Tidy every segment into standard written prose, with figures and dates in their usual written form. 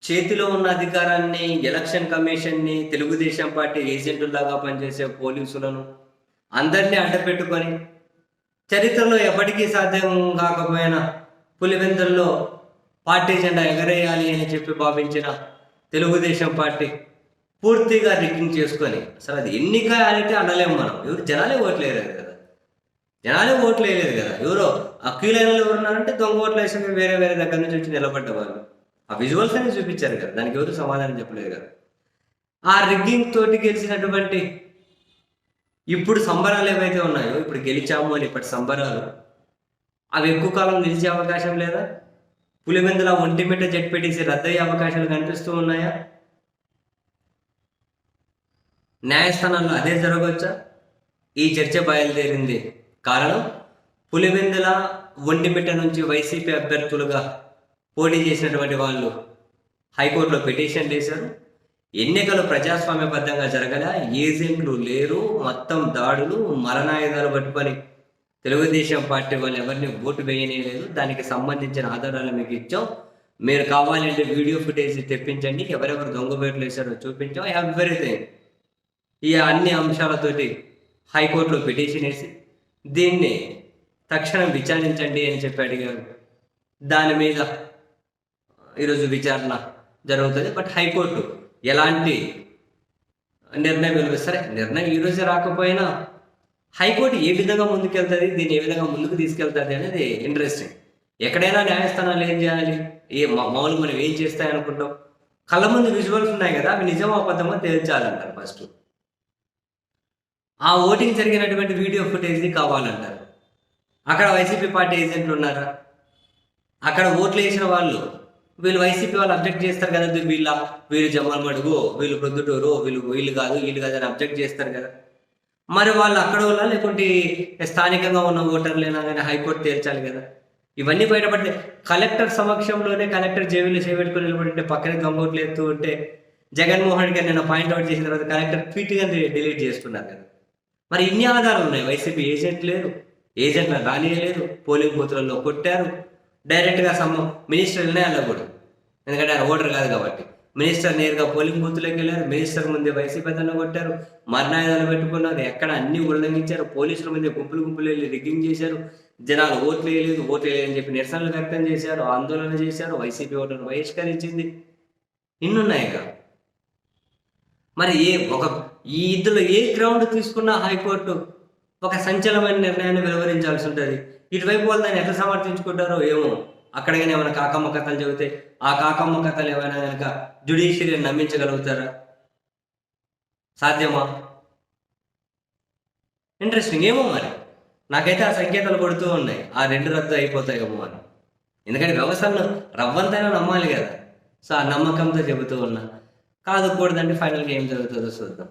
చేతిలో ఉన్న అధికారాన్ని, ఎలక్షన్ కమిషన్‌ని, తెలుగుదేశం పార్టీ ఏజెంటుల్లాగా పనిచేసే పోలీసులను అందరిని అడ్డపెట్టుకొని, చరిత్రలో ఎప్పటికీ సాధ్యం కాకపోయిన పులివెందుల్లో పార్టీ జెండా ఎగరేయాలి అని చెప్పి భావించిన తెలుగుదేశం పార్టీ పూర్తిగా రిగ్గింగ్ చేసుకొని, అసలు అది ఎన్నిక అయితే అనలేము మనం. జనాలే ఓట్లేయలేదు కదా! జనాలే ఓట్లేయలేదు కదా! ఎవరో ఆ క్యూ లైన్‌లో ఎవరున్నారంటే దొంగ ఓట్లేసి వేరే వేరే దగ్గర నుంచి వచ్చి నిలబడ్డ వాళ్ళు. ఆ విజువల్స్ అన్ని చూపించారు కదా! దానికి ఎవరు సమాధానం చెప్పలేదు కదా! ఆ రిగ్గింగ్ తోటి గెలిచినటువంటి ఇప్పుడు సంబరాలు ఏవైతే ఉన్నాయో, ఇప్పుడు గెలిచాము అని ఇప్పటి సంబరాలు, అవి ఎక్కువ కాలం నిలిచే అవకాశం లేదా? పులివెందుల ఒంటిమిట్ట జెడ్పీటీసీ రద్దయ్యే అవకాశాలు కనిపిస్తూ ఉన్నాయా? న్యాయస్థానాల్లో అదే జరగవచ్చా? ఈ చర్చ బయలుదేరింది. కారణం పులివెందుల ఒంటిమిట్ట నుంచి వైసీపీ అభ్యర్థులుగా పోటీ చేసినటువంటి వాళ్ళు హైకోర్టులో పిటిషన్ వేశారు. ఎన్నికలు ప్రజాస్వామ్యబద్ధంగా జరగల, ఏజెంట్లు లేరు, మొత్తం దాడులు, మరణాయుధాలు పట్టుకొని తెలుగుదేశం పార్టీ వాళ్ళు ఎవరిని ఓటు వేయలేదు. దానికి సంబంధించిన ఆధారాలు మీకు ఇచ్చాం. మీరు కావాలంటే వీడియో ఫుటేజ్ తెప్పించండి, ఎవరెవరు దొంగ వేట్లు వేశారో చూపించాం, ఎవ్రీథింగ్. ఈ అన్ని అంశాలతోటి హైకోర్టులో పిటిషన్ వేసి దీన్ని తక్షణం విచారించండి అని చెప్పి అడిగారు. దాని మీద ఈరోజు విచారణ జరుగుతుంది. బట్ హైకోర్టు ఎలాంటి నిర్ణయం వెలువరిస్తారు? నిర్ణయం ఈరోజు రాకపోయినా హైకోర్టు ఏ విధంగా ముందుకెళ్తుంది, దీన్ని ఏ విధంగా ముందుకు తీసుకెళ్తుంది అనేది ఇంట్రెస్టింగ్. ఎక్కడైనా న్యాయస్థానాలు ఏం చేయాలి, మామూలుగా మనం ఏం చేస్తాయనుకుంటాం, కళ్ళ ముందు విజువల్స్ ఉన్నాయి కదా, అవి నిజమో అబద్ధమో తేల్చాలంటారు ఫస్ట్. ఆ ఓటింగ్ జరిగినటువంటి వీడియో ఫుటేజ్ కావాలంటారు. అక్కడ వైసీపీ పార్టీ ఏజెంట్లు ఉన్నారా? అక్కడ ఓట్లు వేసిన వాళ్ళు వీళ్ళు వైసీపీ వాళ్ళు అబ్జెక్ట్ చేస్తారు కదా, వీళ్ళు జమ్మల్ మడుగు, వీళ్ళు ప్రొద్దుటూరు, వీళ్ళు కాదు అని అబ్జెక్ట్ చేస్తారు కదా. మరి వాళ్ళు అక్కడ వాళ్ళ లేకుంటే స్థానికంగా ఉన్న ఓటర్లేనా కానీ హైకోర్టు తేల్చాలి కదా. ఇవన్నీ బయటపడితే కలెక్టర్ సమక్షంలోనే కలెక్టర్ జేబులో చేపెట్టుకుని నిలబడి పక్కనే గంగోట్లు ఎత్తూ ఉంటే జగన్మోహన్ గారు నిన్న పాయింట్అవుట్ చేసిన తర్వాత కలెక్టర్ ట్వీట్గా డిలీట్ చేస్తున్నారు కదా. మరి ఇన్ని ఆధారాలు ఉన్నాయి. వైసీపీ ఏజెంట్ లేరు, ఏజెంట్లను రానియలేదు, పోలింగ్ బూత్లలో కొట్టారు. డైరెక్ట్గా మినిస్టర్ నిర్ణయాల్లో కూడా, ఎందుకంటే ఆయన ఓటర్ కాదు కాబట్టి మినిస్టర్ నేరుగా పోలింగ్ బూత్లోకి వెళ్ళారు. మినిస్టర్ ముందే వైసీపీ దండ కొట్టారు, మరణాయుధాలు పెట్టుకున్నారు, ఎక్కడ అన్ని ఉల్లంఘించారు. పోలీసుల ముందే గుంపులు వెళ్ళి రిగ్గింగ్ చేశారు. జనాలు ఓట్లు వేయలేదు అని చెప్పి నిరసనలు వ్యక్తం చేశారు, ఆందోళన చేశారు. వైసీపీ ఓటర్ను బహిష్కరించింది. ఇన్నున్నాయిగా. మరి ఈ ఇద్దరు ఏ గ్రౌండ్ తీసుకున్నా హైకోర్టు ఒక సంచలనమైన నిర్ణయాన్ని వెలువరించాల్సి ఉంటుంది. ఇటువైపు వాళ్ళు దాన్ని ఎట్లా సమర్థించుకుంటారో ఏమో. అక్కడికైనా ఏమైనా కాకమ్మ కథలు చెబితే ఆ కాకమ్మ కథలు ఏమైనా కనుక జ్యుడిషియరీని నమ్మించగలుగుతారా? సాధ్యమా? ఇంట్రెస్టింగ్. ఏమో మరి, నాకైతే ఆ సంకేతాలు కొడుతూ ఉన్నాయి, ఆ రెండు రద్దు అయిపోతాయేమో అని. ఎందుకంటే వ్యవస్థను రవ్వంతైనా నమ్మాలి కదా. సో ఆ నమ్మకంతో చెబుతూ ఉన్నా. కాదు కూడదంటే ఫైనల్గా ఏం జరుగుతుందో చూద్దాం.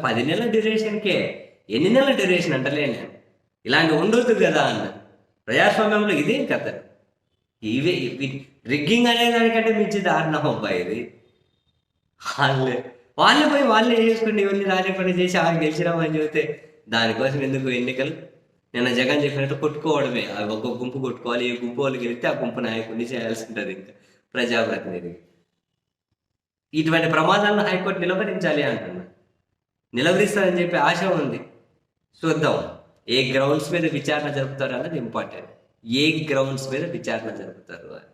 10 నెలల డ్యూరేషన్కే ఎన్ని నెలల డ్యూరేషన్ అంటలే నేను. ఇలాంటి ఉండొద్దు కదా అన్న. ప్రజాస్వామ్యంలో ఇదేం కథ. రిగ్గింగ్ అనే దానికంటే మించి దారుణం అబ్బాయి ఇది. వాళ్ళే పోయి వాళ్ళే చేసుకుని ఇవన్నీ రాజకీయ చేసి గెలిచినామని చెబితే దానికోసం ఎందుకు ఎన్నికలు? నిన్న జగన్ చెప్పినట్టు కొట్టుకోవడమే. ఒక్కొక్క గుంపు కొట్టుకోవాలి, ఏ గుంపు వాళ్ళు గెలిస్తే ఆ గుంపు నాయకుడిని చేయాల్సి ఉంటుంది. ఇంకా ప్రజాప్రతినిధి ఇటువంటి ప్రమాదాలను హైకోర్టు నిలవరించాలి అంటున్నా. నిలవరిస్తారని చెప్పి ఆశ ఉంది. చూద్దాం ఏ గ్రౌండ్స్ మీద విచారణ జరుపుతారు అన్నది ఇంపార్టెంట్. ఏ గ్రౌండ్స్ మీద విచారణ జరుపుతారు అని.